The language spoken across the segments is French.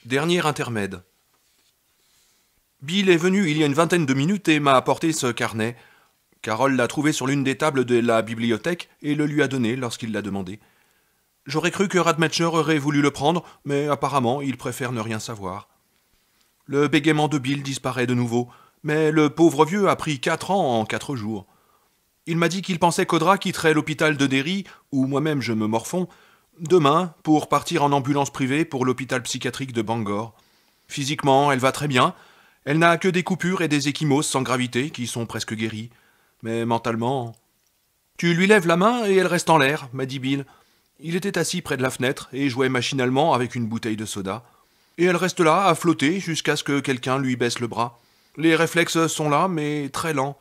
Dernier intermède. Bill est venu il y a une vingtaine de minutes et m'a apporté ce carnet. Carole l'a trouvé sur l'une des tables de la bibliothèque et le lui a donné lorsqu'il l'a demandé. J'aurais cru que Radmacher aurait voulu le prendre, mais apparemment il préfère ne rien savoir. Le bégaiement de Bill disparaît de nouveau, mais le pauvre vieux a pris 4 ans en 4 jours. Il m'a dit qu'il pensait qu'Audra quitterait l'hôpital de Derry, où moi-même je me morfonds, demain pour partir en ambulance privée pour l'hôpital psychiatrique de Bangor. Physiquement, elle va très bien. Elle n'a que des coupures et des ecchymoses sans gravité qui sont presque guéries. Mais mentalement... Tu lui lèves la main et elle reste en l'air, m'a dit Bill. Il était assis près de la fenêtre et jouait machinalement avec une bouteille de soda. Et elle reste là, à flotter, jusqu'à ce que quelqu'un lui baisse le bras. Les réflexes sont là, mais très lents.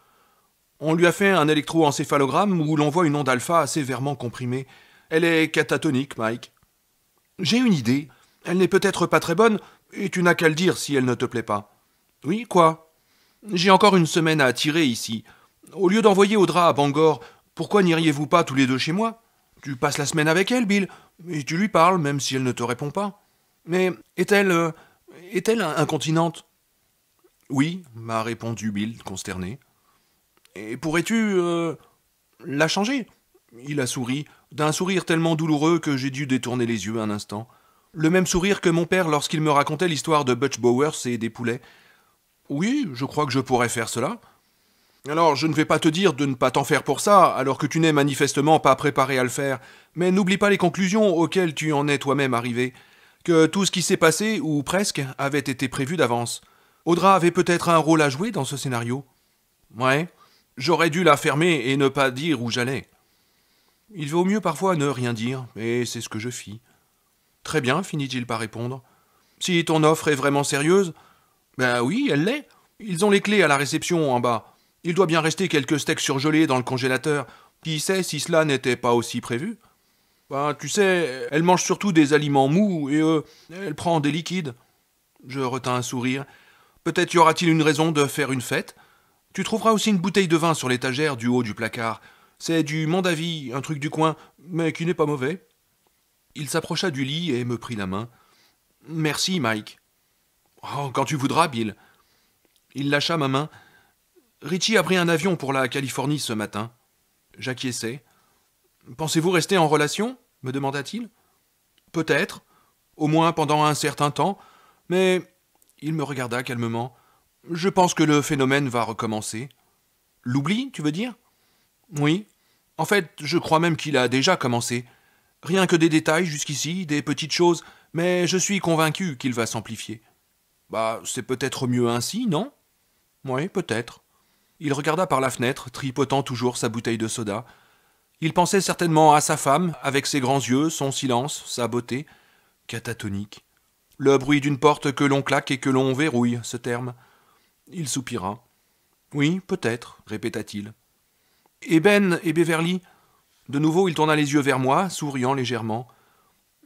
On lui a fait un électroencéphalogramme où l'on voit une onde alpha assez sévèrement comprimée. Elle est catatonique, Mike. J'ai une idée. Elle n'est peut-être pas très bonne, et tu n'as qu'à le dire si elle ne te plaît pas. Oui, quoi? J'ai encore une semaine à tirer ici. Au lieu d'envoyer Audra à Bangor, pourquoi n'iriez-vous pas tous les deux chez moi? Tu passes la semaine avec elle, Bill, et tu lui parles, même si elle ne te répond pas. Mais est-elle incontinente? Oui, m'a répondu Bill, consterné. Et pourrais-tu la changer? Il a souri, d'un sourire tellement douloureux que j'ai dû détourner les yeux un instant. Le même sourire que mon père lorsqu'il me racontait l'histoire de Butch Bowers et des poulets. Oui, je crois que je pourrais faire cela. Alors, je ne vais pas te dire de ne pas t'en faire pour ça, alors que tu n'es manifestement pas préparé à le faire, mais n'oublie pas les conclusions auxquelles tu en es toi-même arrivé, que tout ce qui s'est passé, ou presque, avait été prévu d'avance. Audra avait peut-être un rôle à jouer dans ce scénario. Ouais, j'aurais dû la fermer et ne pas dire où j'allais. Il vaut mieux parfois ne rien dire, et c'est ce que je fis. Très bien, finit-il par répondre. Si ton offre est vraiment sérieuse, ben oui, elle l'est. Ils ont les clés à la réception en bas. Il doit bien rester quelques steaks surgelés dans le congélateur. Qui sait si cela n'était pas aussi prévu? Ben, tu sais, elle mange surtout des aliments mous et elle prend des liquides. Je retins un sourire. Peut-être y aura-t-il une raison de faire une fête. Tu trouveras aussi une bouteille de vin sur l'étagère du haut du placard. C'est du Mondavi, un truc du coin, mais qui n'est pas mauvais. Il s'approcha du lit et me prit la main. Merci, Mike. Oh, quand tu voudras, Bill. Il lâcha ma main. Richie a pris un avion pour la Californie ce matin. J'acquiesçai. Pensez-vous rester en relation? Me demanda-t-il. Peut-être, au moins pendant un certain temps, mais il me regarda calmement. Je pense que le phénomène va recommencer. L'oubli, tu veux dire? Oui. En fait, je crois même qu'il a déjà commencé. Rien que des détails jusqu'ici, des petites choses, mais je suis convaincu qu'il va s'amplifier. Bah, c'est peut-être mieux ainsi, non? Oui, peut-être. Il regarda par la fenêtre, tripotant toujours sa bouteille de soda. Il pensait certainement à sa femme, avec ses grands yeux, son silence, sa beauté. Catatonique. Le bruit d'une porte que l'on claque et que l'on verrouille, ce terme. Il soupira. Oui, peut-être, répéta-t-il. Et Ben et Beverly? De nouveau, il tourna les yeux vers moi, souriant légèrement.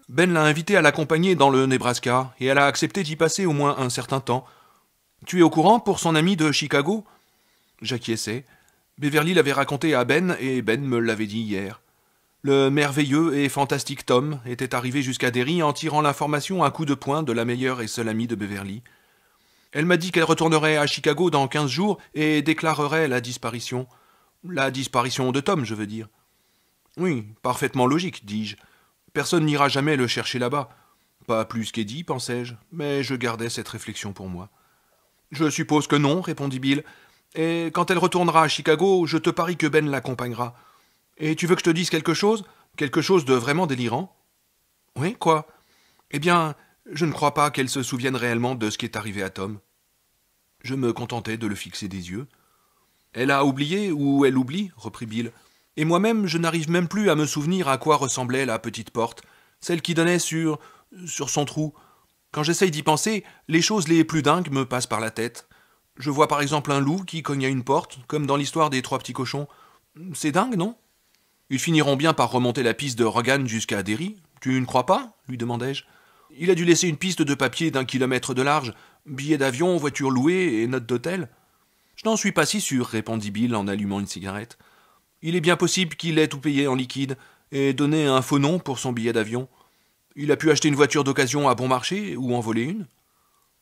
Ben l'a invitée à l'accompagner dans le Nebraska, et elle a accepté d'y passer au moins un certain temps. Tu es au courant pour son ami de Chicago? J'acquiesçai. Beverly l'avait raconté à Ben, et Ben me l'avait dit hier. Le merveilleux et fantastique Tom était arrivé jusqu'à Derry en tirant l'information à coups de poing de la meilleure et seule amie de Beverly. Elle m'a dit qu'elle retournerait à Chicago dans 15 jours et déclarerait la disparition. La disparition de Tom, je veux dire. Oui, parfaitement logique, dis-je. Personne n'ira jamais le chercher là-bas. Pas plus qu'Eddie, pensai-je, mais je gardai cette réflexion pour moi. Je suppose que non, répondit Bill. Et quand elle retournera à Chicago, je te parie que Ben l'accompagnera. Et tu veux que je te dise quelque chose? Quelque chose de vraiment délirant? Oui, quoi? Eh bien, je ne crois pas qu'elle se souvienne réellement de ce qui est arrivé à Tom. Je me contentai de le fixer des yeux. Elle a oublié ou elle oublie, reprit Bill. Et moi-même, je n'arrive même plus à me souvenir à quoi ressemblait la petite porte, celle qui donnait sur son trou. Quand j'essaye d'y penser, les choses les plus dingues me passent par la tête. Je vois par exemple un loup qui cogne à une porte, comme dans l'histoire des 3 petits cochons. C'est dingue, non? Ils finiront bien par remonter la piste de Rogan jusqu'à Derry. Tu ne crois pas? Lui demandai-je. Il a dû laisser une piste de papier d'1 kilomètre de large, billets d'avion, voitures louées et notes d'hôtel. Je n'en suis pas si sûr, répondit Bill en allumant une cigarette. Il est bien possible qu'il ait tout payé en liquide et donné un faux nom pour son billet d'avion. Il a pu acheter une voiture d'occasion à bon marché ou en voler une.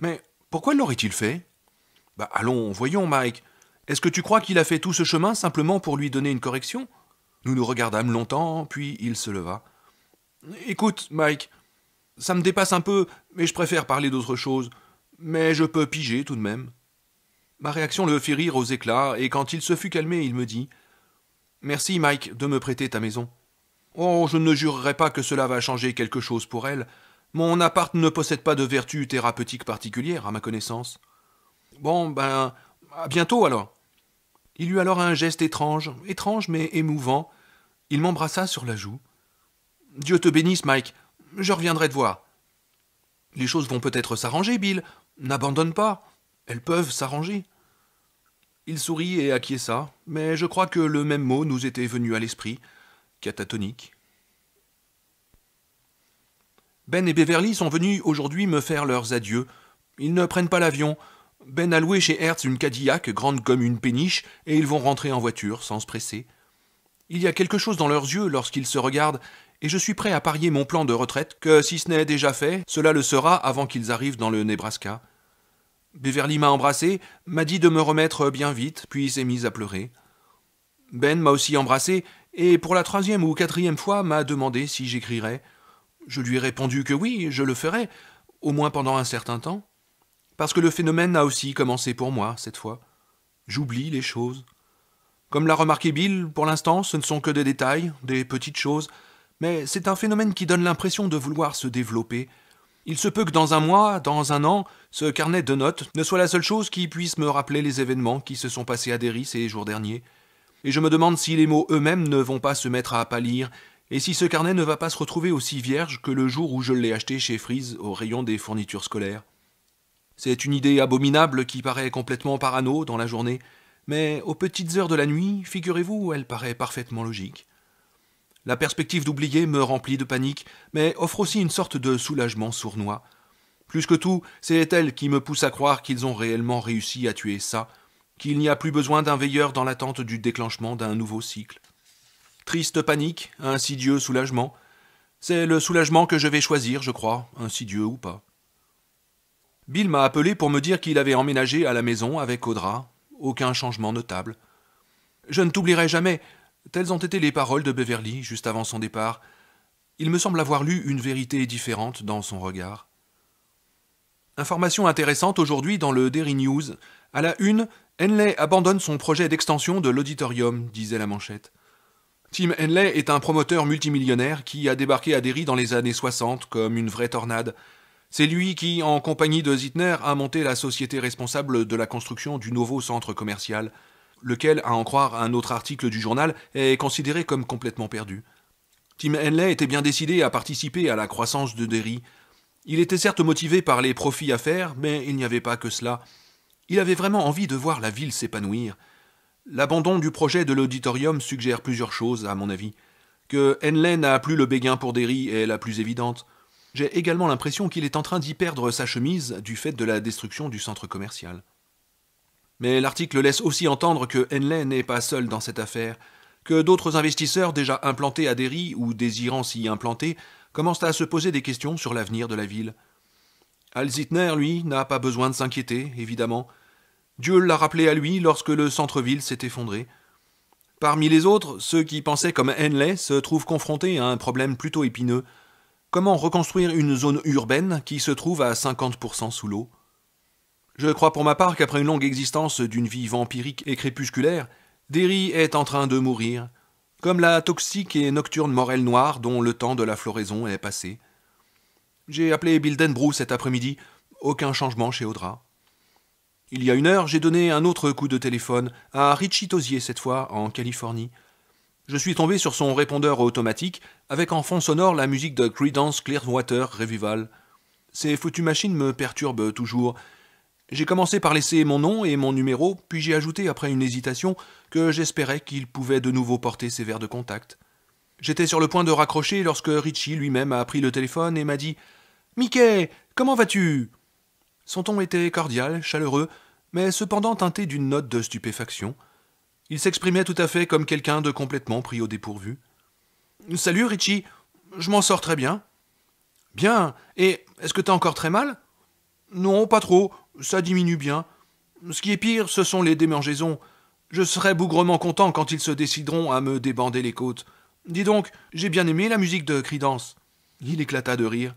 Mais pourquoi l'aurait-il fait? Bah allons, voyons, Mike. Est-ce que tu crois qu'il a fait tout ce chemin simplement pour lui donner une correction? Nous nous regardâmes longtemps, puis il se leva. Écoute, Mike, ça me dépasse un peu, mais je préfère parler d'autre chose. Mais je peux piger tout de même. Ma réaction le fit rire aux éclats, et quand il se fut calmé, il me dit « Merci, Mike, de me prêter ta maison. Oh, je ne jurerai pas que cela va changer quelque chose pour elle. Mon appart ne possède pas de vertu thérapeutique particulière, à ma connaissance. Bon, ben, à bientôt alors. » Il eut alors un geste étrange mais émouvant. Il m'embrassa sur la joue. « Dieu te bénisse, Mike. Je reviendrai te voir. »« Les choses vont peut-être s'arranger, Bill. N'abandonne pas. Elles peuvent s'arranger. » Il sourit et acquiesça, mais je crois que le même mot nous était venu à l'esprit, catatonique. Ben et Beverly sont venus aujourd'hui me faire leurs adieux. Ils ne prennent pas l'avion. Ben a loué chez Hertz une Cadillac grande comme une péniche et ils vont rentrer en voiture sans se presser. Il y a quelque chose dans leurs yeux lorsqu'ils se regardent et je suis prêt à parier mon plan de retraite que si ce n'est déjà fait, cela le sera avant qu'ils arrivent dans le Nebraska. Beverly m'a embrassé, m'a dit de me remettre bien vite, puis s'est mise à pleurer. Ben m'a aussi embrassé, et pour la 3e ou 4e fois m'a demandé si j'écrirais. Je lui ai répondu que oui, je le ferais, au moins pendant un certain temps. Parce que le phénomène a aussi commencé pour moi, cette fois. J'oublie les choses. Comme l'a remarqué Bill, pour l'instant, ce ne sont que des détails, des petites choses, mais c'est un phénomène qui donne l'impression de vouloir se développer. Il se peut que dans un mois, dans un an, ce carnet de notes ne soit la seule chose qui puisse me rappeler les événements qui se sont passés à Derry ces jours derniers. Et je me demande si les mots eux-mêmes ne vont pas se mettre à pâlir, et si ce carnet ne va pas se retrouver aussi vierge que le jour où je l'ai acheté chez Freeze au rayon des fournitures scolaires. C'est une idée abominable qui paraît complètement parano dans la journée, mais aux petites heures de la nuit, figurez-vous, elle paraît parfaitement logique. La perspective d'oublier me remplit de panique, mais offre aussi une sorte de soulagement sournois. Plus que tout, c'est elle qui me pousse à croire qu'ils ont réellement réussi à tuer ça, qu'il n'y a plus besoin d'un veilleur dans l'attente du déclenchement d'un nouveau cycle. Triste panique, insidieux soulagement. C'est le soulagement que je vais choisir, je crois, insidieux ou pas. Bill m'a appelé pour me dire qu'il avait emménagé à la maison avec Audra. Aucun changement notable. Je ne t'oublierai jamais. Telles ont été les paroles de Beverly juste avant son départ. Il me semble avoir lu une vérité différente dans son regard. Information intéressante aujourd'hui dans le Derry News. À la une, Henley abandonne son projet d'extension de l'auditorium, disait la manchette. Tim Henley est un promoteur multimillionnaire qui a débarqué à Derry dans les années 60 comme une vraie tornade. C'est lui qui, en compagnie de Zittner, a monté la société responsable de la construction du nouveau centre commercial, lequel, à en croire un autre article du journal, est considéré comme complètement perdu. Tim Henley était bien décidé à participer à la croissance de Derry. Il était certes motivé par les profits à faire, mais il n'y avait pas que cela. Il avait vraiment envie de voir la ville s'épanouir. L'abandon du projet de l'auditorium suggère plusieurs choses, à mon avis. Que Henley n'a plus le béguin pour Derry est la plus évidente. J'ai également l'impression qu'il est en train d'y perdre sa chemise du fait de la destruction du centre commercial. Mais l'article laisse aussi entendre que Henley n'est pas seul dans cette affaire, que d'autres investisseurs déjà implantés à Derry ou désirant s'y implanter commencent à se poser des questions sur l'avenir de la ville. Al Zittner, lui, n'a pas besoin de s'inquiéter, évidemment. Dieu l'a rappelé à lui lorsque le centre-ville s'est effondré. Parmi les autres, ceux qui pensaient comme Henley se trouvent confrontés à un problème plutôt épineux. Comment reconstruire une zone urbaine qui se trouve à 50% sous l'eau ? Je crois pour ma part qu'après une longue existence d'une vie vampirique et crépusculaire, Derry est en train de mourir, comme la toxique et nocturne morelle noire dont le temps de la floraison est passé. J'ai appelé Bill Denbrough cet après-midi, aucun changement chez Audra. Il y a 1 heure, j'ai donné un autre coup de téléphone, à Richie Tosier cette fois, en Californie. Je suis tombé sur son répondeur automatique, avec en fond sonore la musique de Creedence Clearwater Revival. Ces foutues machines me perturbent toujours. J'ai commencé par laisser mon nom et mon numéro, puis j'ai ajouté après une hésitation que j'espérais qu'il pouvait de nouveau porter ses verres de contact. J'étais sur le point de raccrocher lorsque Richie lui-même a pris le téléphone et m'a dit « Mickey, comment vas-tu » Son ton était cordial, chaleureux, mais cependant teinté d'une note de stupéfaction. Il s'exprimait tout à fait comme quelqu'un de complètement pris au dépourvu. « Salut Richie, je m'en sors très bien. » Bien. Et est-ce que t'as encore très mal? Non, pas trop. Ça diminue bien. Ce qui est pire, ce sont les démangeaisons. Je serai bougrement content quand ils se décideront à me débander les côtes. Dis donc, j'ai bien aimé la musique de Creedence. Il éclata de rire.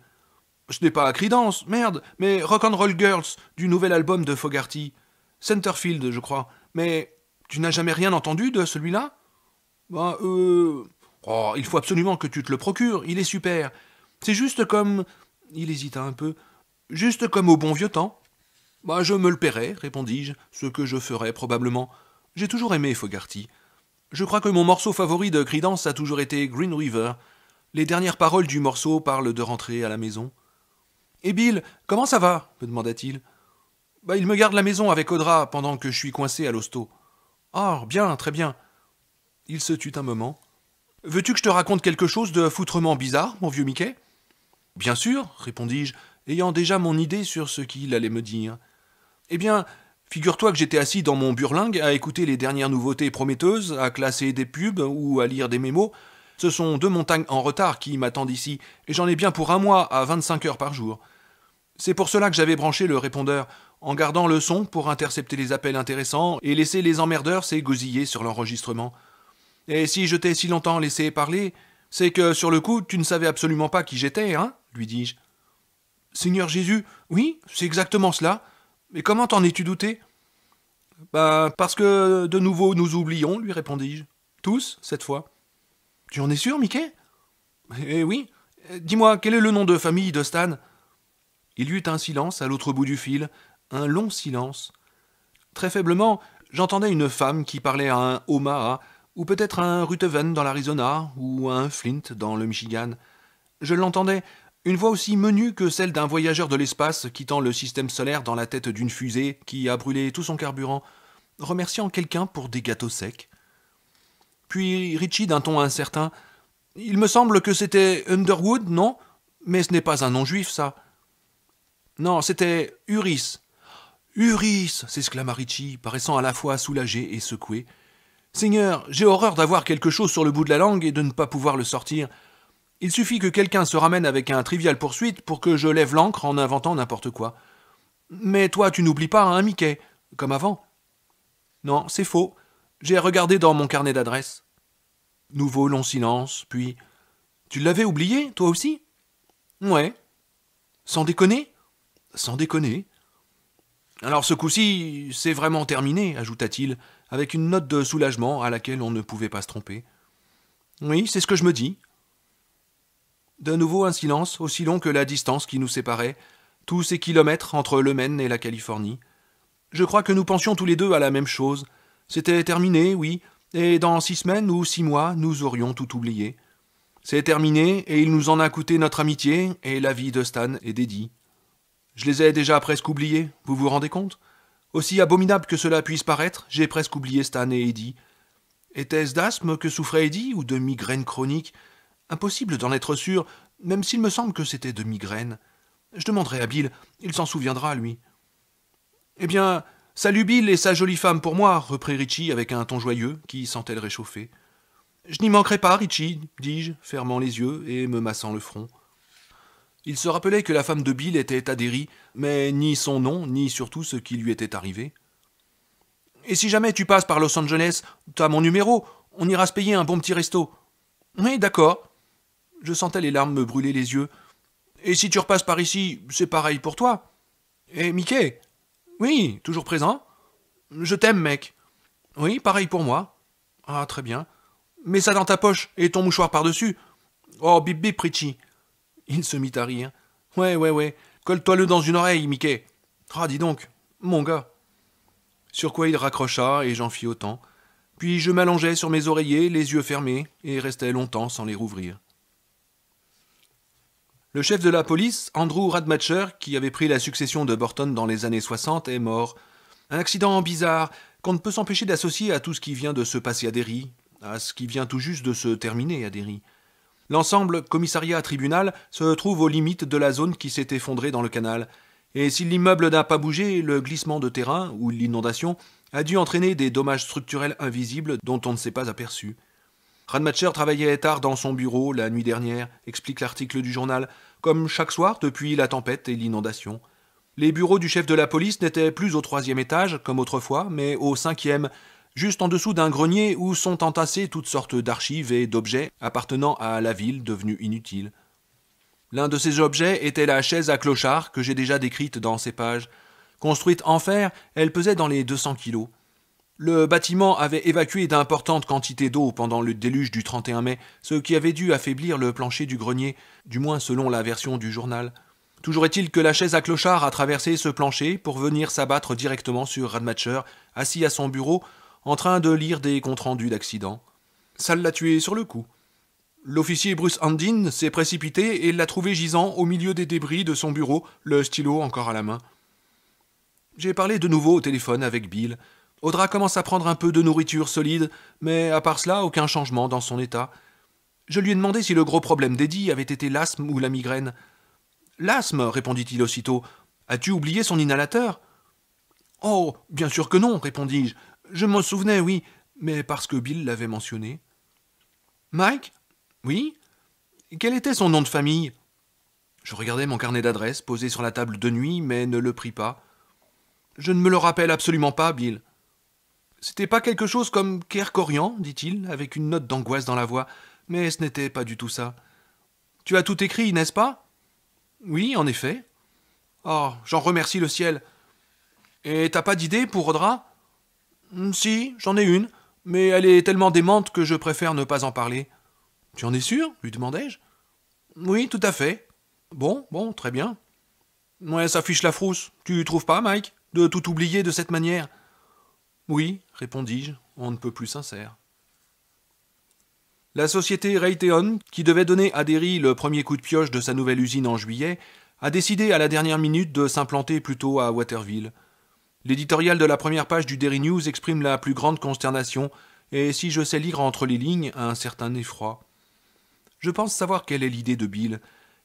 Ce n'est pas Creedence, merde, mais Rock'n'Roll Girls, du nouvel album de Fogerty. Centerfield, je crois. Mais tu n'as jamais rien entendu de celui-là? Oh, il faut absolument que tu te le procures, il est super. C'est juste comme... Il hésita un peu. Juste comme au bon vieux temps. Je me le paierai, répondis-je, ce que je ferai probablement. J'ai toujours aimé Fogerty. Je crois que mon morceau favori de Creedence a toujours été Green River. Les dernières paroles du morceau parlent de rentrer à la maison. Et Bill, comment ça va me demanda-t-il. Il me garde la maison avec Audra pendant que je suis coincé à l'hosto. Ah, bien, très bien. Il se tut un moment. Veux-tu que je te raconte quelque chose de foutrement bizarre, mon vieux Mickey? Bien sûr, répondis-je, ayant déjà mon idée sur ce qu'il allait me dire. Eh bien, figure-toi que j'étais assis dans mon burlingue à écouter les dernières nouveautés prometteuses, à classer des pubs ou à lire des mémos. Ce sont 2 montagnes en retard qui m'attendent ici, et j'en ai bien pour un mois à 25 heures par jour. C'est pour cela que j'avais branché le répondeur, en gardant le son pour intercepter les appels intéressants et laisser les emmerdeurs s'égosiller sur l'enregistrement. Et si je t'ai si longtemps laissé parler, c'est que sur le coup, tu ne savais absolument pas qui j'étais, hein lui dis-je. Seigneur Jésus, oui, c'est exactement cela. Mais comment t'en es-tu douté? Parce que de nouveau nous oublions, lui répondis-je. Tous, cette fois. Tu en es sûr, Mickey? Eh oui. Dis-moi, quel est le nom de famille de Stan? Il y eut un silence à l'autre bout du fil, un long silence. Très faiblement, j'entendais une femme qui parlait à un Omaha, ou peut-être à un Ruteven dans l'Arizona, ou à un Flint dans le Michigan. Je l'entendais, une voix aussi menue que celle d'un voyageur de l'espace quittant le système solaire dans la tête d'une fusée qui a brûlé tout son carburant, remerciant quelqu'un pour des gâteaux secs. Puis Richie d'un ton incertain. Il me semble que c'était Underwood, non? Mais ce n'est pas un nom juif, ça. Non, c'était Uris. Uris, s'exclama Richie, paraissant à la fois soulagé et secoué. Seigneur, j'ai horreur d'avoir quelque chose sur le bout de la langue et de ne pas pouvoir le sortir. Il suffit que quelqu'un se ramène avec un trivial poursuite pour que je lève l'ancre en inventant n'importe quoi. Mais toi, tu n'oublies pas, hein, Mickey, comme avant. Non, c'est faux. J'ai regardé dans mon carnet d'adresses. Nouveau long silence, puis... Tu l'avais oublié, toi aussi? Ouais. Sans déconner? Sans déconner. Alors ce coup-ci, c'est vraiment terminé, ajouta-t-il, avec une note de soulagement à laquelle on ne pouvait pas se tromper. Oui, c'est ce que je me dis. De nouveau un silence, aussi long que la distance qui nous séparait, tous ces kilomètres entre le Maine et la Californie. Je crois que nous pensions tous les deux à la même chose. C'était terminé, oui, et dans 6 semaines ou 6 mois, nous aurions tout oublié. C'est terminé, et il nous en a coûté notre amitié et la vie de Stan et d'Eddie. Je les ai déjà presque oubliés, vous vous rendez compte? Aussi abominable que cela puisse paraître, j'ai presque oublié Stan et Eddie. Était-ce d'asthme que souffrait Eddie ou de migraine chronique? Impossible d'en être sûr, même s'il me semble que c'était de migraine. Je demanderai à Bill, il s'en souviendra, lui. Eh bien, salut Bill et sa jolie femme pour moi, reprit Richie avec un ton joyeux qui sentait le réchauffer. Je n'y manquerai pas, Richie, dis-je, fermant les yeux et me massant le front. Il se rappelait que la femme de Bill était à Derry, mais ni son nom, ni surtout ce qui lui était arrivé. Et si jamais tu passes par Los Angeles, t'as mon numéro, on ira se payer un bon petit resto. Oui, d'accord. Je sentais les larmes me brûler les yeux. Et si tu repasses par ici, c'est pareil pour toi. Et Mickey? Oui, toujours présent. Je t'aime, mec. Oui, pareil pour moi. Ah, très bien. Mets ça dans ta poche et ton mouchoir par-dessus. Oh, bip bip, Richie. Il se mit à rire. Ouais. Colle-toi-le dans une oreille, Mickey. Ah, dis donc, mon gars. Sur quoi il raccrocha et j'en fis autant. Puis je m'allongeai sur mes oreillers, les yeux fermés, et restai longtemps sans les rouvrir. Le chef de la police, Andrew Radmacher, qui avait pris la succession de Burton dans les années 60, est mort. Un accident bizarre qu'on ne peut s'empêcher d'associer à tout ce qui vient de se passer à Derry, à ce qui vient tout juste de se terminer à Derry. L'ensemble commissariat-tribunal se trouve aux limites de la zone qui s'est effondrée dans le canal, et si l'immeuble n'a pas bougé, le glissement de terrain ou l'inondation a dû entraîner des dommages structurels invisibles dont on ne s'est pas aperçu. Radmacher travaillait tard dans son bureau la nuit dernière, explique l'article du journal, comme chaque soir depuis la tempête et l'inondation. Les bureaux du chef de la police n'étaient plus au 3e étage, comme autrefois, mais au 5e, juste en dessous d'un grenier où sont entassées toutes sortes d'archives et d'objets appartenant à la ville devenus inutiles. L'un de ces objets était la chaise à clochard que j'ai déjà décrite dans ces pages. Construite en fer, elle pesait dans les 200 kilos. Le bâtiment avait évacué d'importantes quantités d'eau pendant le déluge du 31 mai, ce qui avait dû affaiblir le plancher du grenier, du moins selon la version du journal. Toujours est-il que la chaise à clochard a traversé ce plancher pour venir s'abattre directement sur Radmacher, assis à son bureau, en train de lire des comptes rendus d'accident. Ça l'a tué sur le coup. L'officier Bruce Handin s'est précipité et l'a trouvé gisant au milieu des débris de son bureau, le stylo encore à la main. J'ai parlé de nouveau au téléphone avec Bill. Audra commence à prendre un peu de nourriture solide, mais à part cela, aucun changement dans son état. Je lui ai demandé si le gros problème d'Eddie avait été l'asthme ou la migraine. L'asthme, répondit-il aussitôt. As-tu oublié son inhalateur? Oh, bien sûr que non, répondis-je. Je m'en souvenais, oui, mais parce que Bill l'avait mentionné. Mike? Oui? Quel était son nom de famille? Je regardais mon carnet d'adresses posé sur la table de nuit, mais ne le pris pas. Je ne me le rappelle absolument pas, Bill. C'était pas quelque chose comme Kerkorian, dit-il, avec une note d'angoisse dans la voix, mais ce n'était pas du tout ça. Tu as tout écrit, n'est-ce pas? Oui, en effet. Oh, j'en remercie le ciel. Et t'as pas d'idée pour Audra? Si, j'en ai une, mais elle est tellement démente que je préfère ne pas en parler. Tu en es sûr? Lui demandai-je. Oui, tout à fait. Bon, très bien. Ouais, ça fiche la frousse. Tu trouves pas, Mike, de tout oublier de cette manière? Oui, répondis-je, on ne peut plus sincère. La société Raytheon, qui devait donner à Derry le premier coup de pioche de sa nouvelle usine en juillet, a décidé à la dernière minute de s'implanter plutôt à Waterville. L'éditorial de la première page du Derry News exprime la plus grande consternation, et si je sais lire entre les lignes, un certain effroi. Je pense savoir quelle est l'idée de Bill.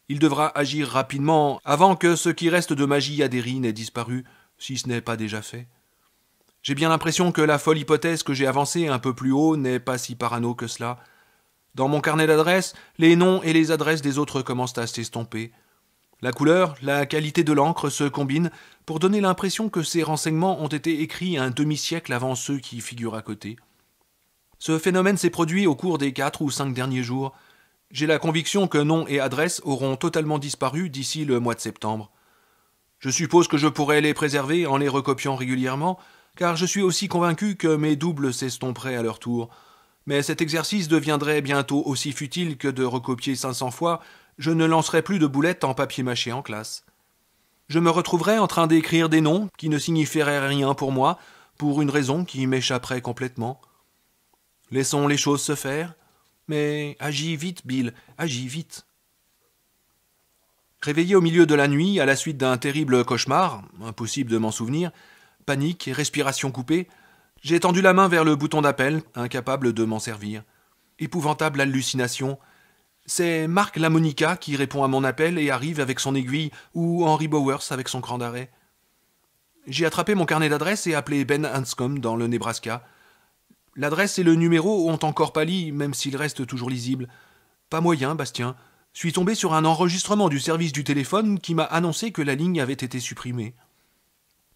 Il devra agir rapidement avant que ce qui reste de magie à Derry n'ait disparu, si ce n'est pas déjà fait. J'ai bien l'impression que la folle hypothèse que j'ai avancée un peu plus haut n'est pas si parano que cela. Dans mon carnet d'adresses, les noms et les adresses des autres commencent à s'estomper. La couleur, la qualité de l'encre se combinent pour donner l'impression que ces renseignements ont été écrits un demi-siècle avant ceux qui figurent à côté. Ce phénomène s'est produit au cours des 4 ou 5 derniers jours. J'ai la conviction que nom et adresse auront totalement disparu d'ici le mois de septembre. Je suppose que je pourrai les préserver en les recopiant régulièrement, car je suis aussi convaincu que mes doubles s'estomperaient à leur tour. Mais cet exercice deviendrait bientôt aussi futile que de recopier 500 fois, je ne lancerai plus de boulettes en papier mâché en classe. Je me retrouverais en train d'écrire des noms qui ne signifieraient rien pour moi, pour une raison qui m'échapperait complètement. Laissons les choses se faire, mais agis vite, Bill, agis vite. Réveillé au milieu de la nuit, à la suite d'un terrible cauchemar, impossible de m'en souvenir, panique et respiration coupée, j'ai tendu la main vers le bouton d'appel, incapable de m'en servir. Épouvantable hallucination. C'est Marc Lamonica qui répond à mon appel et arrive avec son aiguille, ou Henry Bowers avec son cran d'arrêt. J'ai attrapé mon carnet d'adresses et appelé Ben Hanscom dans le Nebraska. L'adresse et le numéro ont encore pâli, même s'ils restent toujours lisibles. Pas moyen, Bastien. Suis tombé sur un enregistrement du service du téléphone qui m'a annoncé que la ligne avait été supprimée.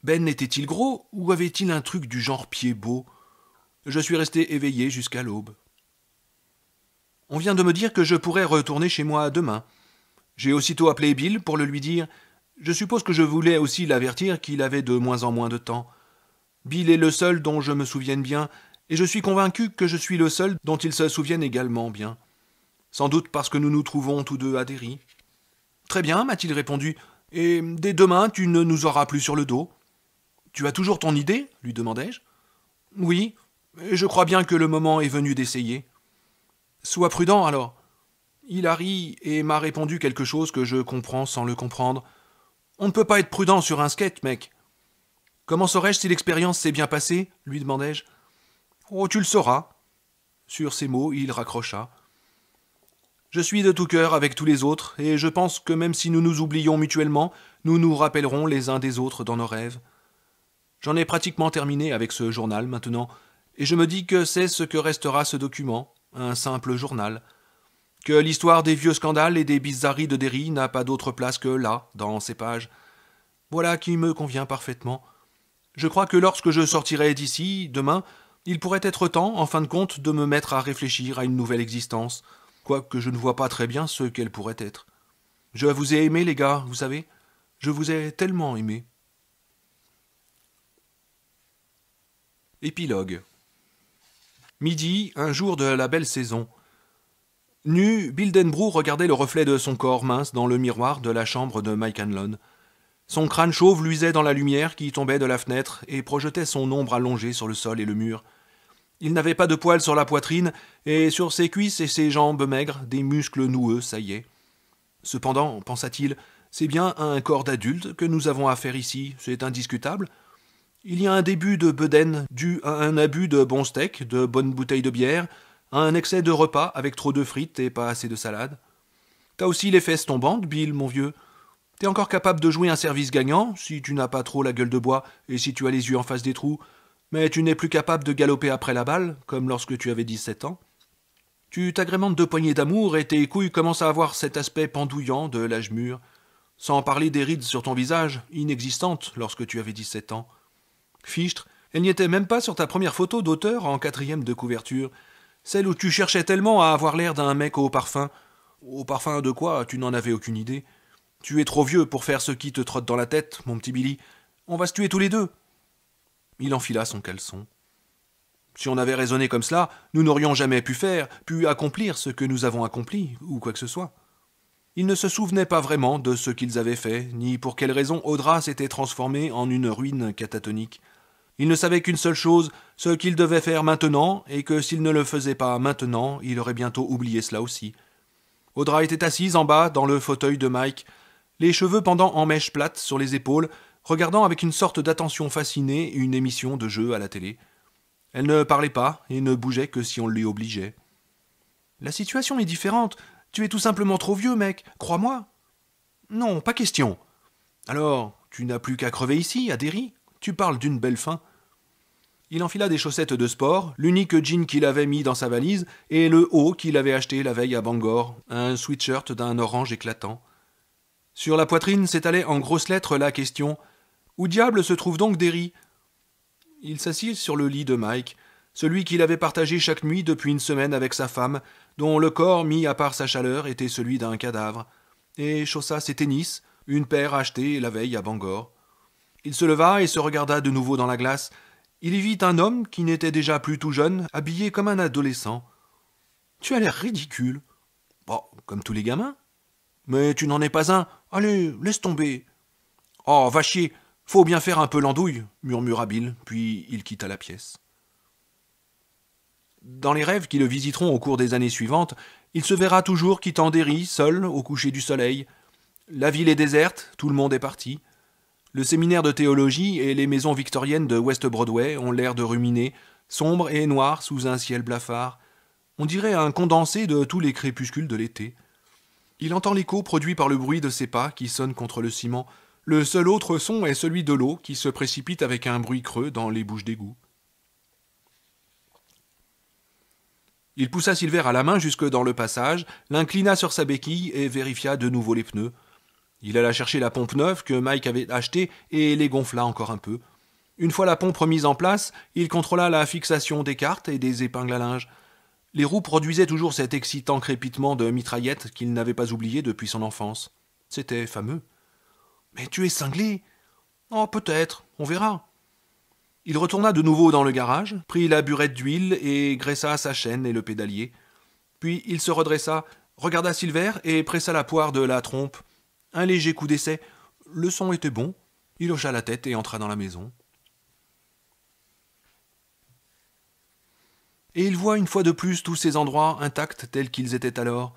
Ben était-il gros ou avait-il un truc du genre pied beau? Je suis resté éveillé jusqu'à l'aube. On vient de me dire que je pourrais retourner chez moi demain. J'ai aussitôt appelé Bill pour le lui dire. Je suppose que je voulais aussi l'avertir qu'il avait de moins en moins de temps. Bill est le seul dont je me souvienne bien, et je suis convaincu que je suis le seul dont il se souvienne également bien. Sans doute parce que nous nous trouvons tous deux à Derry. Très bien, m'a-t-il répondu, et dès demain tu ne nous auras plus sur le dos. Tu as toujours ton idée? Lui demandai-je. Oui, et je crois bien que le moment est venu d'essayer. Sois prudent alors. Il a ri et m'a répondu quelque chose que je comprends sans le comprendre. On ne peut pas être prudent sur un skate, mec. Comment saurais-je si l'expérience s'est bien passée? Lui demandai-je. Oh, tu le sauras. Sur ces mots, il raccrocha. Je suis de tout cœur avec tous les autres, et je pense que même si nous nous oublions mutuellement, nous nous rappellerons les uns des autres dans nos rêves. J'en ai pratiquement terminé avec ce journal maintenant, et je me dis que c'est ce que restera ce document, un simple journal. Que l'histoire des vieux scandales et des bizarreries de Derry n'a pas d'autre place que là, dans ces pages. Voilà qui me convient parfaitement. Je crois que lorsque je sortirai d'ici, demain, il pourrait être temps, en fin de compte, de me mettre à réfléchir à une nouvelle existence, quoique je ne vois pas très bien ce qu'elle pourrait être. Je vous ai aimé, les gars, vous savez. Je vous ai tellement aimé. Épilogue. Midi, un jour de la belle saison. Nu, Bill Denbrough regardait le reflet de son corps mince dans le miroir de la chambre de Mike Hanlon. Son crâne chauve luisait dans la lumière qui tombait de la fenêtre et projetait son ombre allongée sur le sol et le mur. Il n'avait pas de poils sur la poitrine, et sur ses cuisses et ses jambes maigres, des muscles noueux saillaient. Cependant, pensa-t-il, c'est bien à un corps d'adulte que nous avons affaire ici, c'est indiscutable. Il y a un début de bedaine dû à un abus de bons steaks, de bonnes bouteilles de bière, à un excès de repas avec trop de frites et pas assez de salade. T'as aussi les fesses tombantes, Bill, mon vieux. T'es encore capable de jouer un service gagnant, si tu n'as pas trop la gueule de bois et si tu as les yeux en face des trous, mais tu n'es plus capable de galoper après la balle, comme lorsque tu avais 17 ans. Tu t'agrémentes de poignées d'amour et tes couilles commencent à avoir cet aspect pendouillant de l'âge mûr, sans parler des rides sur ton visage, inexistantes lorsque tu avais 17 ans. Fichtre, elle n'y était même pas sur ta première photo d'auteur en 4e de couverture, celle où tu cherchais tellement à avoir l'air d'un mec au parfum. Au parfum de quoi, tu n'en avais aucune idée. Tu es trop vieux pour faire ce qui te trotte dans la tête, mon petit Billy. On va se tuer tous les deux. Il enfila son caleçon. Si on avait raisonné comme cela, nous n'aurions jamais pu accomplir ce que nous avons accompli, ou quoi que ce soit. Ils ne se souvenaient pas vraiment de ce qu'ils avaient fait, ni pour quelle raison Audra s'était transformée en une ruine catatonique. Ils ne savaient qu'une seule chose, ce qu'ils devaient faire maintenant, et que s'ils ne le faisaient pas maintenant, il aurait bientôt oublié cela aussi. Audra était assise en bas, dans le fauteuil de Mike, les cheveux pendant en mèches plates sur les épaules, regardant avec une sorte d'attention fascinée une émission de jeu à la télé. Elle ne parlait pas et ne bougeait que si on l'y obligeait. « La situation est différente. Tu es tout simplement trop vieux, mec, crois-moi. »« Non, pas question. »« Alors, tu n'as plus qu'à crever ici, à Derry. Tu parles d'une belle fin. » Il enfila des chaussettes de sport, l'unique jean qu'il avait mis dans sa valise, et le haut qu'il avait acheté la veille à Bangor, un sweatshirt d'un orange éclatant. Sur la poitrine s'étalait en grosses lettres la question « Où diable se trouve donc Derry ?» Il s'assit sur le lit de Mike, celui qu'il avait partagé chaque nuit depuis une semaine avec sa femme, dont le corps mis à part sa chaleur était celui d'un cadavre, et chaussa ses tennis, une paire achetée la veille à Bangor. Il se leva et se regarda de nouveau dans la glace. Il y vit un homme qui n'était déjà plus tout jeune, habillé comme un adolescent. « Tu as l'air ridicule. »« Bon, comme tous les gamins. »« Mais tu n'en es pas un. Allez, laisse tomber. »« Oh, va chier. Faut bien faire un peu l'andouille, » murmura Bill, puis il quitta la pièce. Dans les rêves qui le visiteront au cours des années suivantes, il se verra toujours quittant Derry, seul, au coucher du soleil. La ville est déserte, tout le monde est parti. Le séminaire de théologie et les maisons victoriennes de West Broadway ont l'air de ruminer, sombres et noirs sous un ciel blafard. On dirait un condensé de tous les crépuscules de l'été. Il entend l'écho produit par le bruit de ses pas qui sonnent contre le ciment. Le seul autre son est celui de l'eau qui se précipite avec un bruit creux dans les bouches d'égout. Il poussa Silver à la main jusque dans le passage, l'inclina sur sa béquille et vérifia de nouveau les pneus. Il alla chercher la pompe neuve que Mike avait achetée et les gonfla encore un peu. Une fois la pompe remise en place, il contrôla la fixation des cartes et des épingles à linge. Les roues produisaient toujours cet excitant crépitement de mitraillette qu'il n'avait pas oublié depuis son enfance. C'était fameux. « Mais tu es cinglé ?»« Oh, peut-être, on verra. » Il retourna de nouveau dans le garage, prit la burette d'huile et graissa sa chaîne et le pédalier. Puis il se redressa, regarda Silver et pressa la poire de la trompe. Un léger coup d'essai. Le son était bon. Il hocha la tête et entra dans la maison. Et il voit une fois de plus tous ces endroits intacts tels qu'ils étaient alors.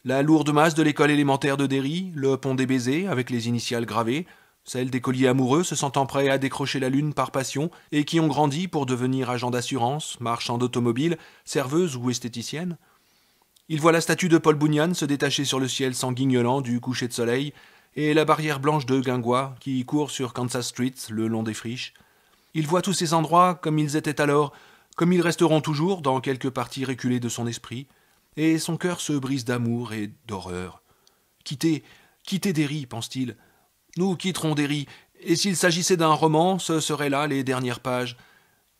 La lourde masse de l'école élémentaire de Derry, le pont des baisers avec les initiales gravées, celle des colliers amoureux se sentant prêts à décrocher la lune par passion et qui ont grandi pour devenir agents d'assurance, marchands d'automobiles, serveuses ou esthéticiennes. Il voit la statue de Paul Bunyan se détacher sur le ciel sanguignolant du coucher de soleil et la barrière blanche de guingois qui court sur Kansas Street le long des friches. Il voit tous ces endroits comme ils étaient alors, comme ils resteront toujours dans quelque partie reculée de son esprit, et son cœur se brise d'amour et d'horreur. Quitter Derry, pense-t-il. Nous quitterons Derry, et s'il s'agissait d'un roman, ce seraient là les dernières pages.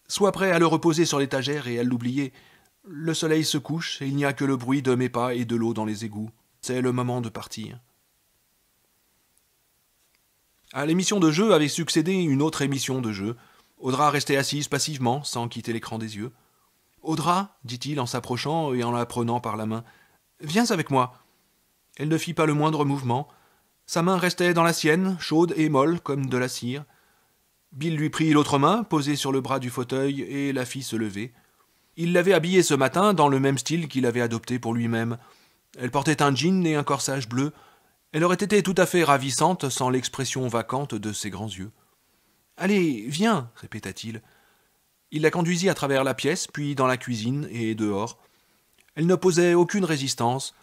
Sois prêt à le reposer sur l'étagère et à l'oublier. Le soleil se couche, et il n'y a que le bruit de mes pas et de l'eau dans les égouts. C'est le moment de partir. À l'émission de jeu avait succédé une autre émission de jeu. Audra restait assise passivement, sans quitter l'écran des yeux. « Audra, dit-il en s'approchant et en la prenant par la main, viens avec moi. » Elle ne fit pas le moindre mouvement. Sa main restait dans la sienne, chaude et molle comme de la cire. Bill lui prit l'autre main, posée sur le bras du fauteuil, et la fit se lever. Il l'avait habillée ce matin dans le même style qu'il avait adopté pour lui-même. Elle portait un jean et un corsage bleu. Elle aurait été tout à fait ravissante sans l'expression vacante de ses grands yeux. « Allez, viens !» répéta-t-il. Il la conduisit à travers la pièce, puis dans la cuisine et dehors. Elle n'opposait aucune résistance,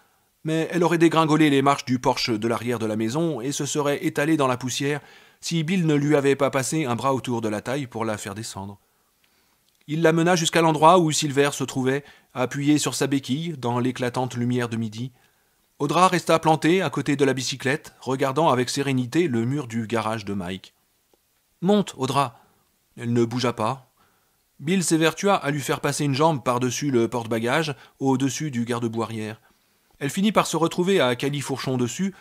mais elle aurait dégringolé les marches du porche de l'arrière de la maison et se serait étalée dans la poussière si Bill ne lui avait pas passé un bras autour de la taille pour la faire descendre. Il la mena jusqu'à l'endroit où Silver se trouvait, appuyé sur sa béquille, dans l'éclatante lumière de midi. Audra resta plantée à côté de la bicyclette, regardant avec sérénité le mur du garage de Mike. « Monte, Audra !» Elle ne bougea pas. Bill s'évertua à lui faire passer une jambe par-dessus le porte-bagages, au-dessus du garde-boue arrière. Elle finit par se retrouver à califourchon dessus,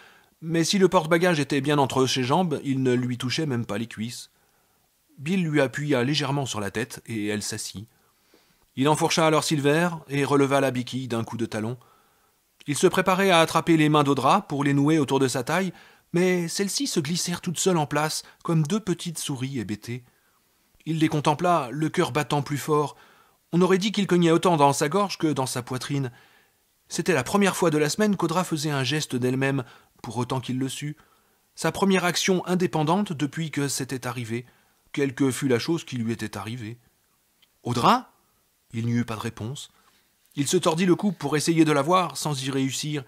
mais si le porte-bagages était bien entre ses jambes, il ne lui touchait même pas les cuisses. Bill lui appuya légèrement sur la tête et elle s'assit. Il enfourcha alors Silver et releva la béquille d'un coup de talon. Il se préparait à attraper les mains d'Audra pour les nouer autour de sa taille, mais celles-ci se glissèrent toutes seules en place, comme deux petites souris hébétées. Il les contempla, le cœur battant plus fort. On aurait dit qu'il cognait autant dans sa gorge que dans sa poitrine. C'était la première fois de la semaine qu'Audra faisait un geste d'elle-même, pour autant qu'il le sût. Sa première action indépendante depuis que c'était arrivé, quelle que fût la chose qui lui était arrivée. « Audra ?» Il n'y eut pas de réponse. Il se tordit le cou pour essayer de la voir, sans y réussir.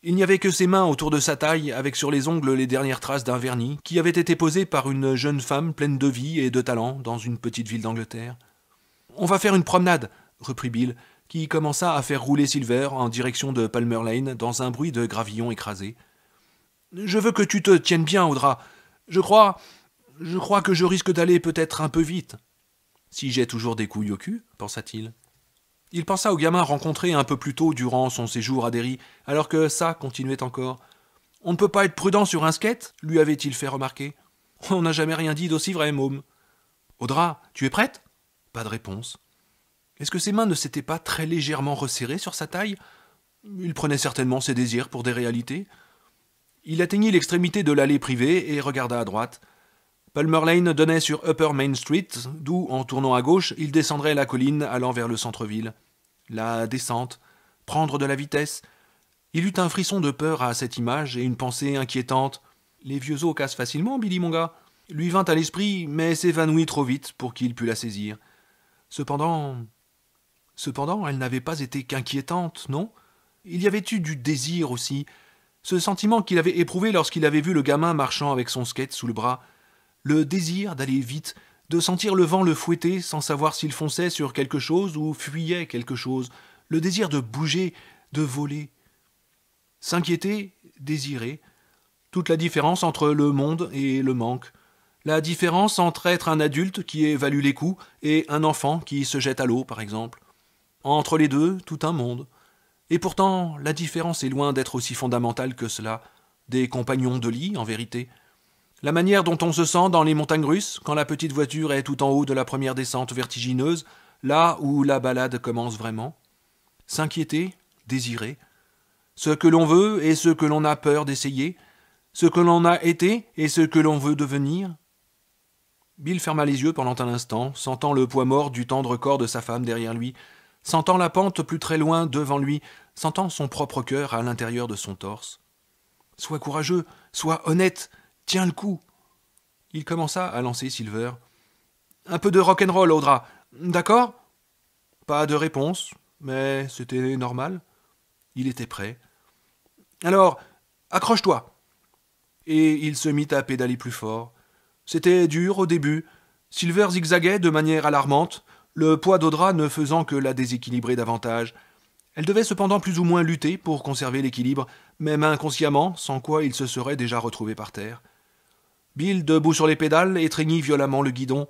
Il n'y avait que ses mains autour de sa taille, avec sur les ongles les dernières traces d'un vernis, qui avait été posé par une jeune femme pleine de vie et de talent dans une petite ville d'Angleterre. « On va faire une promenade, » reprit Bill, qui commença à faire rouler Silver en direction de Palmer Lane dans un bruit de gravillon écrasé. « Je veux que tu te tiennes bien, Audra. Je crois que je risque d'aller peut-être un peu vite. »« Si j'ai toujours des couilles au cul, pensa-t-il. Il pensa au gamin rencontré un peu plus tôt durant son séjour à Derry, alors que ça continuait encore. « On ne peut pas être prudent sur un skate ?» lui avait-il fait remarquer. « On n'a jamais rien dit d'aussi vrai, môme. »« Audra, tu es prête ?» Pas de réponse. Est-ce que ses mains ne s'étaient pas très légèrement resserrées sur sa taille ? Il prenait certainement ses désirs pour des réalités. Il atteignit l'extrémité de l'allée privée et regarda à droite. Palmer Lane donnait sur Upper Main Street, d'où, en tournant à gauche, il descendrait la colline allant vers le centre-ville. La descente, prendre de la vitesse. Il eut un frisson de peur à cette image et une pensée inquiétante. Les vieux os cassent facilement, Billy, mon gars. Lui vint à l'esprit, mais s'évanouit trop vite pour qu'il pût la saisir. Cependant, elle n'avait pas été qu'inquiétante, non ? Il y avait eu du désir aussi. Ce sentiment qu'il avait éprouvé lorsqu'il avait vu le gamin marchant avec son skate sous le bras. Le désir d'aller vite, de sentir le vent le fouetter sans savoir s'il fonçait sur quelque chose ou fuyait quelque chose. Le désir de bouger, de voler. S'inquiéter, désirer. Toute la différence entre le monde et le manque. La différence entre être un adulte qui évalue les coups et un enfant qui se jette à l'eau, par exemple. Entre les deux, tout un monde. Et pourtant, la différence est loin d'être aussi fondamentale que cela. Des compagnons de lit, en vérité. La manière dont on se sent dans les montagnes russes, quand la petite voiture est tout en haut de la première descente vertigineuse, là où la balade commence vraiment. S'inquiéter, désirer. Ce que l'on veut et ce que l'on a peur d'essayer. Ce que l'on a été et ce que l'on veut devenir. Bill ferma les yeux pendant un instant, sentant le poids mort du tendre corps de sa femme derrière lui, sentant la pente plus très loin devant lui, sentant son propre cœur à l'intérieur de son torse. « Sois courageux, sois honnête, tiens le coup !» Il commença à lancer Silver. « Un peu de rock'n'roll, Audra, d'accord ?» Pas de réponse, mais c'était normal. Il était prêt. « Alors, accroche-toi !» Et il se mit à pédaler plus fort. C'était dur au début. Silver zigzaguait de manière alarmante. le poids d'Audra ne faisant que la déséquilibrer davantage. Elle devait cependant plus ou moins lutter pour conserver l'équilibre, même inconsciemment, sans quoi il se serait déjà retrouvé par terre. Bill, debout sur les pédales, étreignit violemment le guidon.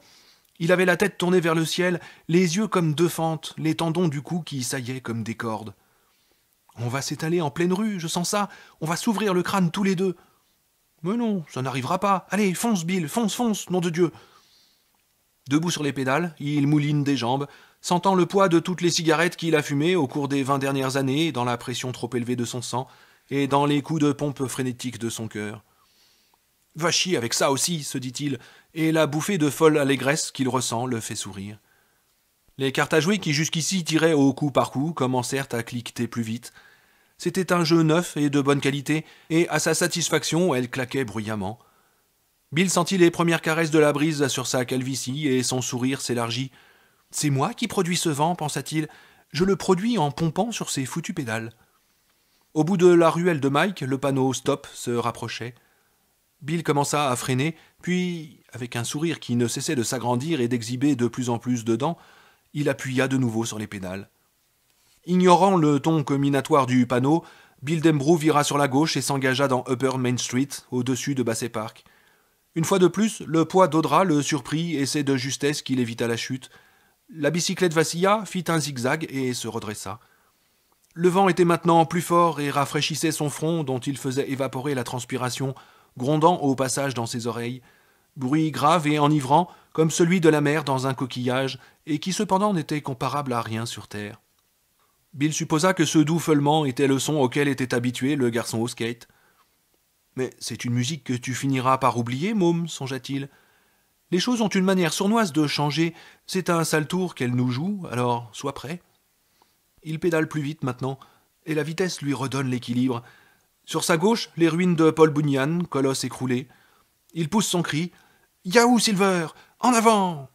Il avait la tête tournée vers le ciel, les yeux comme deux fentes, les tendons du cou qui saillaient comme des cordes. « On va s'étaler en pleine rue, je sens ça. On va s'ouvrir le crâne tous les deux. »« Mais non, ça n'arrivera pas. Allez, fonce, Bill, fonce, fonce, nom de Dieu !» Debout sur les pédales, il mouline des jambes, sentant le poids de toutes les cigarettes qu'il a fumées au cours des 20 dernières années, dans la pression trop élevée de son sang et dans les coups de pompe frénétiques de son cœur. « Va chier avec ça aussi, se dit-il, et la bouffée de folle allégresse qu'il ressent le fait sourire. Les cartes à jouer qui jusqu'ici tiraient au coup par coup commencèrent à cliqueter plus vite. C'était un jeu neuf et de bonne qualité, et à sa satisfaction, elle claquait bruyamment. Bill sentit les premières caresses de la brise sur sa calvitie, et son sourire s'élargit. « C'est moi qui produis ce vent, pensa-t-il. Je le produis en pompant sur ces foutues pédales. » Au bout de la ruelle de Mike, le panneau « Stop » se rapprochait. Bill commença à freiner, puis, avec un sourire qui ne cessait de s'agrandir et d'exhiber de plus en plus de dents, il appuya de nouveau sur les pédales. Ignorant le ton combinatoire du panneau, Bill Denbrough vira sur la gauche et s'engagea dans Upper Main Street, au-dessus de Bassett Park. Une fois de plus, le poids d'Audra le surprit et c'est de justesse qu'il évita la chute. La bicyclette vacilla, fit un zigzag et se redressa. Le vent était maintenant plus fort et rafraîchissait son front dont il faisait évaporer la transpiration, grondant au passage dans ses oreilles. Bruit grave et enivrant, comme celui de la mer dans un coquillage, et qui cependant n'était comparable à rien sur terre. Bill supposa que ce doux feulement était le son auquel était habitué le garçon au skate. « Mais c'est une musique que tu finiras par oublier, môme, songea-t-il. Les choses ont une manière sournoise de changer. C'est un sale tour qu'elle nous joue, alors sois prêt. » Il pédale plus vite maintenant, et la vitesse lui redonne l'équilibre. Sur sa gauche, les ruines de Paul Bunyan, colosse écroulé. Il pousse son cri. « Yahoo, Silver! En avant !»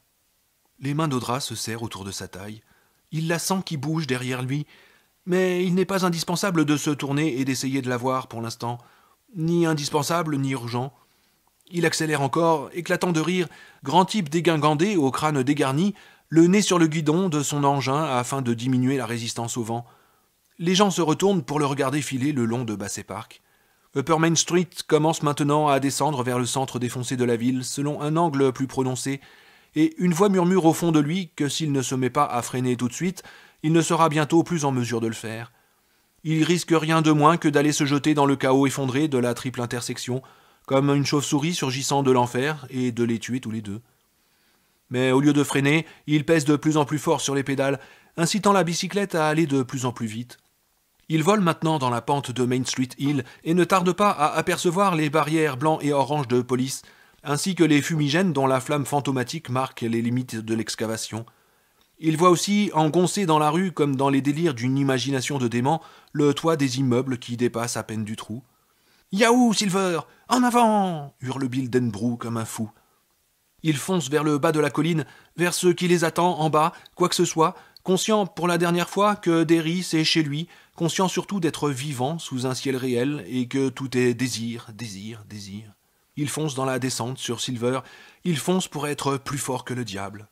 Les mains d'Audra se serrent autour de sa taille. Il la sent qui bouge derrière lui, mais il n'est pas indispensable de se tourner et d'essayer de la voir pour l'instant. Ni indispensable, ni urgent. Il accélère encore, éclatant de rire, grand type dégingandé au crâne dégarni, le nez sur le guidon de son engin afin de diminuer la résistance au vent. Les gens se retournent pour le regarder filer le long de Bassett Park. Upper Main Street commence maintenant à descendre vers le centre défoncé de la ville, selon un angle plus prononcé, et une voix murmure au fond de lui que s'il ne se met pas à freiner tout de suite, il ne sera bientôt plus en mesure de le faire. Il risque rien de moins que d'aller se jeter dans le chaos effondré de la triple intersection, comme une chauve-souris surgissant de l'enfer, et de les tuer tous les deux. Mais au lieu de freiner, il pèse de plus en plus fort sur les pédales, incitant la bicyclette à aller de plus en plus vite. Il vole maintenant dans la pente de Main Street Hill et ne tarde pas à apercevoir les barrières blancs et orange de police, ainsi que les fumigènes dont la flamme fantomatique marque les limites de l'excavation. Il voit aussi, engoncé dans la rue comme dans les délires d'une imagination de dément, le toit des immeubles qui dépasse à peine du trou. « Yahoo, Silver! En avant !» hurle Bill Denbrough comme un fou. Il fonce vers le bas de la colline, vers ce qui les attend en bas, quoi que ce soit, conscient pour la dernière fois que Derry c'est chez lui, conscient surtout d'être vivant sous un ciel réel et que tout est désir, désir, désir. Il fonce dans la descente sur Silver, il fonce pour être plus fort que le diable.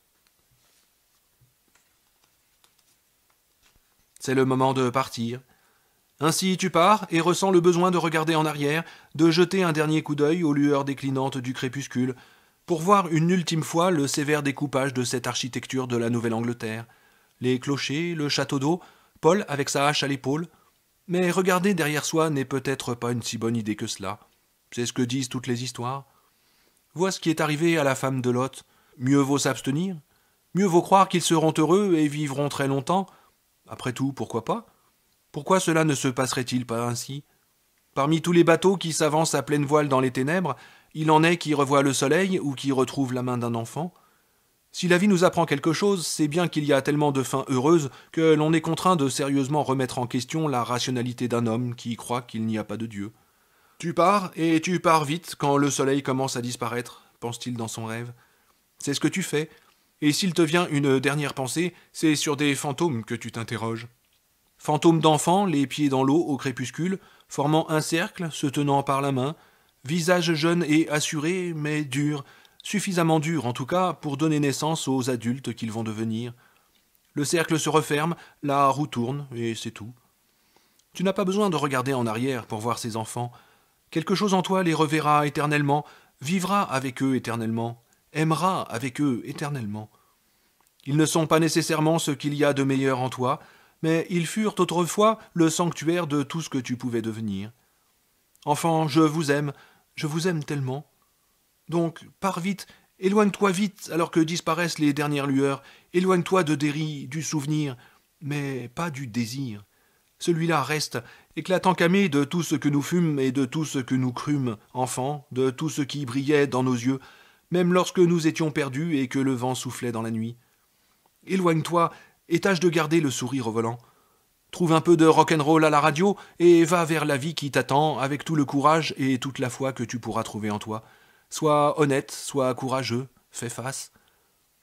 C'est le moment de partir. Ainsi tu pars et ressens le besoin de regarder en arrière, de jeter un dernier coup d'œil aux lueurs déclinantes du crépuscule, pour voir une ultime fois le sévère découpage de cette architecture de la Nouvelle-Angleterre. Les clochers, le château d'eau, Paul avec sa hache à l'épaule. Mais regarder derrière soi n'est peut-être pas une si bonne idée que cela. C'est ce que disent toutes les histoires. Vois ce qui est arrivé à la femme de Lot. Mieux vaut s'abstenir. Mieux vaut croire qu'ils seront heureux et vivront très longtemps. Après tout, pourquoi pas ? Pourquoi cela ne se passerait-il pas ainsi ? Parmi tous les bateaux qui s'avancent à pleine voile dans les ténèbres, il en est qui revoient le soleil ou qui retrouvent la main d'un enfant. Si la vie nous apprend quelque chose, c'est bien qu'il y a tellement de fins heureuses que l'on est contraint de sérieusement remettre en question la rationalité d'un homme qui croit qu'il n'y a pas de Dieu. Tu pars, et tu pars vite quand le soleil commence à disparaître, pense-t-il dans son rêve. C'est ce que tu fais, et s'il te vient une dernière pensée, c'est sur des fantômes que tu t'interroges. Fantômes d'enfants, les pieds dans l'eau au crépuscule, formant un cercle, se tenant par la main, visage jeune et assuré, mais dur, suffisamment dur en tout cas pour donner naissance aux adultes qu'ils vont devenir. Le cercle se referme, la roue tourne, et c'est tout. Tu n'as pas besoin de regarder en arrière pour voir ces enfants. Quelque chose en toi les reverra éternellement, vivra avec eux éternellement, aimera avec eux éternellement. Ils ne sont pas nécessairement ce qu'il y a de meilleur en toi, mais ils furent autrefois le sanctuaire de tout ce que tu pouvais devenir. Enfant, je vous aime tellement. Donc, pars vite, éloigne-toi vite alors que disparaissent les dernières lueurs, éloigne-toi de Derry, du souvenir, mais pas du désir. Celui-là reste, éclatant camé de tout ce que nous fûmes et de tout ce que nous crûmes, enfants, de tout ce qui brillait dans nos yeux, même lorsque nous étions perdus et que le vent soufflait dans la nuit. Éloigne-toi et tâche de garder le sourire au volant. Trouve un peu de rock'n'roll à la radio et va vers la vie qui t'attend avec tout le courage et toute la foi que tu pourras trouver en toi. Sois honnête, sois courageux, fais face.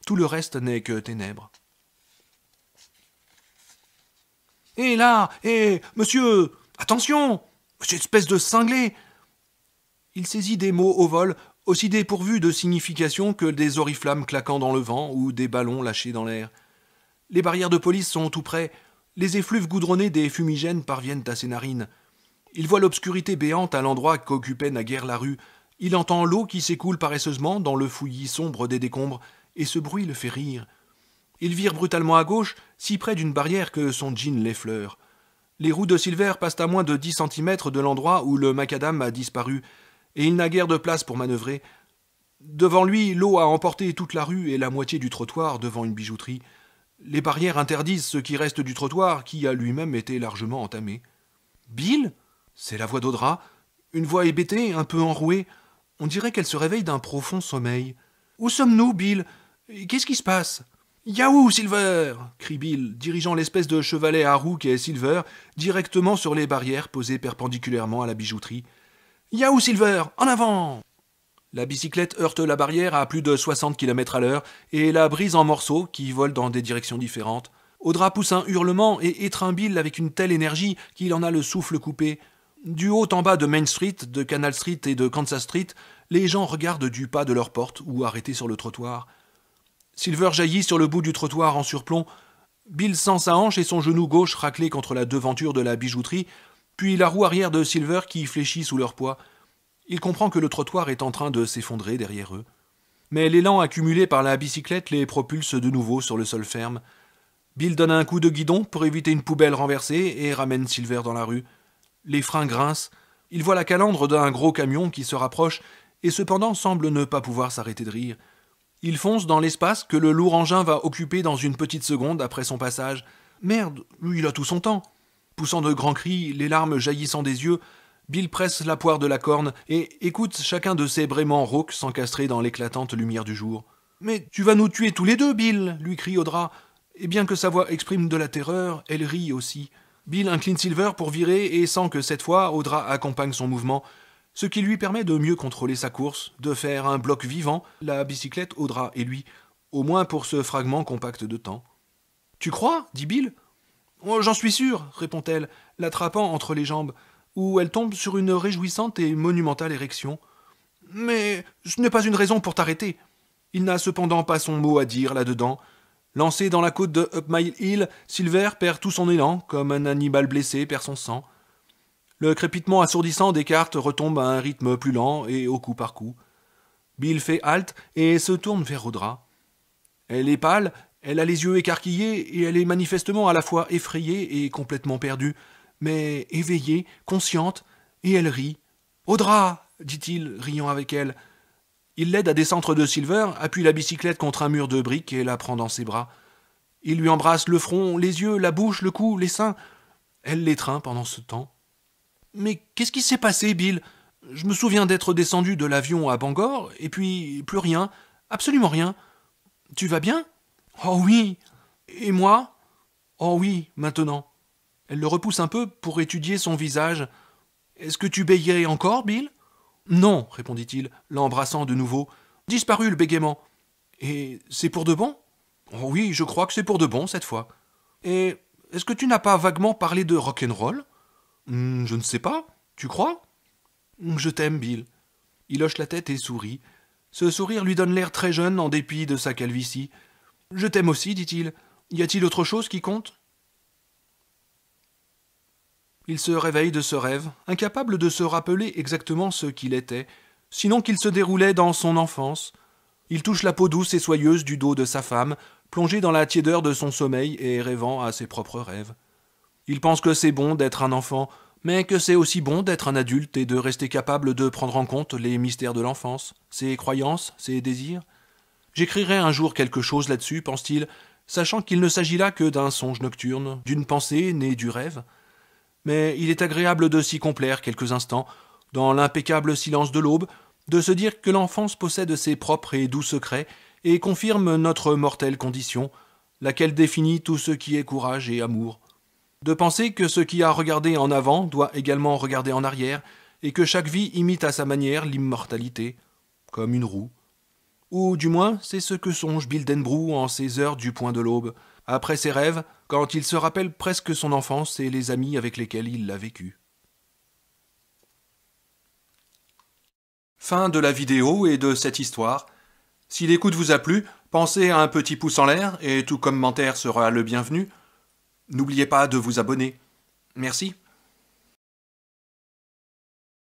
Tout le reste n'est que ténèbres. Hé là, monsieur, attention, cette espèce de cinglé. Il saisit des mots au vol, aussi dépourvus de signification que des oriflammes claquant dans le vent ou des ballons lâchés dans l'air. Les barrières de police sont tout près. Les effluves goudronnés des fumigènes parviennent à ses narines. Il voit l'obscurité béante à l'endroit qu'occupait naguère la rue. Il entend l'eau qui s'écoule paresseusement dans le fouillis sombre des décombres, et ce bruit le fait rire. Il vire brutalement à gauche, si près d'une barrière que son jean l'effleure. Les roues de Silver passent à moins de 10 centimètres de l'endroit où le macadam a disparu, et il n'a guère de place pour manœuvrer. Devant lui, l'eau a emporté toute la rue et la moitié du trottoir devant une bijouterie. Les barrières interdisent ce qui reste du trottoir qui a lui-même été largement entamé. « Bill ?» C'est la voix d'Audra, une voix hébétée, un peu enrouée. On dirait qu'elle se réveille d'un profond sommeil. « Où sommes-nous, Bill ? Qu'est-ce qui se passe ?»« Yahoo, Silver !» crie Bill, dirigeant l'espèce de chevalet à roues qu'est Silver directement sur les barrières posées perpendiculairement à la bijouterie. « Yahoo, Silver, en avant !» La bicyclette heurte la barrière à plus de 60 km/h et la brise en morceaux qui volent dans des directions différentes. Audra pousse un hurlement et étreint Bill avec une telle énergie qu'il en a le souffle coupé. Du haut en bas de Main Street, de Canal Street et de Kansas Street, les gens regardent du pas de leur porte ou arrêtés sur le trottoir. Silver jaillit sur le bout du trottoir en surplomb. Bill sent sa hanche et son genou gauche racler contre la devanture de la bijouterie, puis la roue arrière de Silver qui fléchit sous leur poids. Il comprend que le trottoir est en train de s'effondrer derrière eux. Mais l'élan accumulé par la bicyclette les propulse de nouveau sur le sol ferme. Bill donne un coup de guidon pour éviter une poubelle renversée et ramène Silver dans la rue. Les freins grincent. Il voit la calandre d'un gros camion qui se rapproche et cependant semble ne pas pouvoir s'arrêter de rire. Il fonce dans l'espace que le lourd engin va occuper dans une petite seconde après son passage. Merde, il a tout son temps. Poussant de grands cris, les larmes jaillissant des yeux, Bill presse la poire de la corne et écoute chacun de ses braiements rauques s'encastrer dans l'éclatante lumière du jour. « Mais tu vas nous tuer tous les deux, Bill !» lui crie Audra. Et bien que sa voix exprime de la terreur, elle rit aussi. Bill incline Silver pour virer et sent que cette fois, Audra accompagne son mouvement, ce qui lui permet de mieux contrôler sa course, de faire un bloc vivant, la bicyclette, Audra et lui, au moins pour ce fragment compact de temps. « Tu crois ?» dit Bill. « Oh, j'en suis sûr !» répond-elle, l'attrapant entre les jambes, où elle tombe sur une réjouissante et monumentale érection. « Mais ce n'est pas une raison pour t'arrêter. » Il n'a cependant pas son mot à dire là-dedans. Lancé dans la côte de Up Mile Hill, Silver perd tout son élan, comme un animal blessé perd son sang. Le crépitement assourdissant des cartes retombe à un rythme plus lent et au coup par coup. Bill fait halte et se tourne vers Audra. Elle est pâle, elle a les yeux écarquillés et elle est manifestement à la fois effrayée et complètement perdue, mais éveillée, consciente, et elle rit. « Audra !» dit-il, riant avec elle. Il l'aide à descendre de Silver, appuie la bicyclette contre un mur de briques et la prend dans ses bras. Il lui embrasse le front, les yeux, la bouche, le cou, les seins. Elle l'étreint pendant ce temps. « Mais qu'est-ce qui s'est passé, Bill ? Je me souviens d'être descendu de l'avion à Bangor, et puis plus rien, absolument rien. Tu vas bien ? Oh oui. Et moi ? Oh oui, maintenant. » Elle le repousse un peu pour étudier son visage. « Est-ce que tu bégayais encore, Bill ? » ?»« Non, répondit-il, l'embrassant de nouveau. Disparu le bégaiement. Et c'est pour de bon ? Oh oui, je crois que c'est pour de bon cette fois. Et est-ce que tu n'as pas vaguement parlé de rock'n'roll ? Je ne sais pas. Tu crois ? Je t'aime, Bill. Il hoche la tête et sourit. Ce sourire lui donne l'air très jeune en dépit de sa calvitie. Je t'aime aussi, dit-il. Y a-t-il autre chose qui compte ? Il se réveille de ce rêve, incapable de se rappeler exactement ce qu'il était, sinon qu'il se déroulait dans son enfance. Il touche la peau douce et soyeuse du dos de sa femme, plongé dans la tiédeur de son sommeil et rêvant à ses propres rêves. Il pense que c'est bon d'être un enfant, mais que c'est aussi bon d'être un adulte et de rester capable de prendre en compte les mystères de l'enfance, ses croyances, ses désirs. J'écrirai un jour quelque chose là-dessus, pense-t-il, sachant qu'il ne s'agit là que d'un songe nocturne, d'une pensée née du rêve. Mais il est agréable de s'y complaire quelques instants, dans l'impeccable silence de l'aube, de se dire que l'enfance possède ses propres et doux secrets et confirme notre mortelle condition, laquelle définit tout ce qui est courage et amour. De penser que ce qui a regardé en avant doit également regarder en arrière, et que chaque vie imite à sa manière l'immortalité, comme une roue. Ou du moins, c'est ce que songe Bildenbrough en ces heures du point de l'aube, après ses rêves, quand il se rappelle presque son enfance et les amis avec lesquels il l'a vécu. Fin de la vidéo et de cette histoire. Si l'écoute vous a plu, pensez à un petit pouce en l'air et tout commentaire sera le bienvenu. N'oubliez pas de vous abonner. Merci.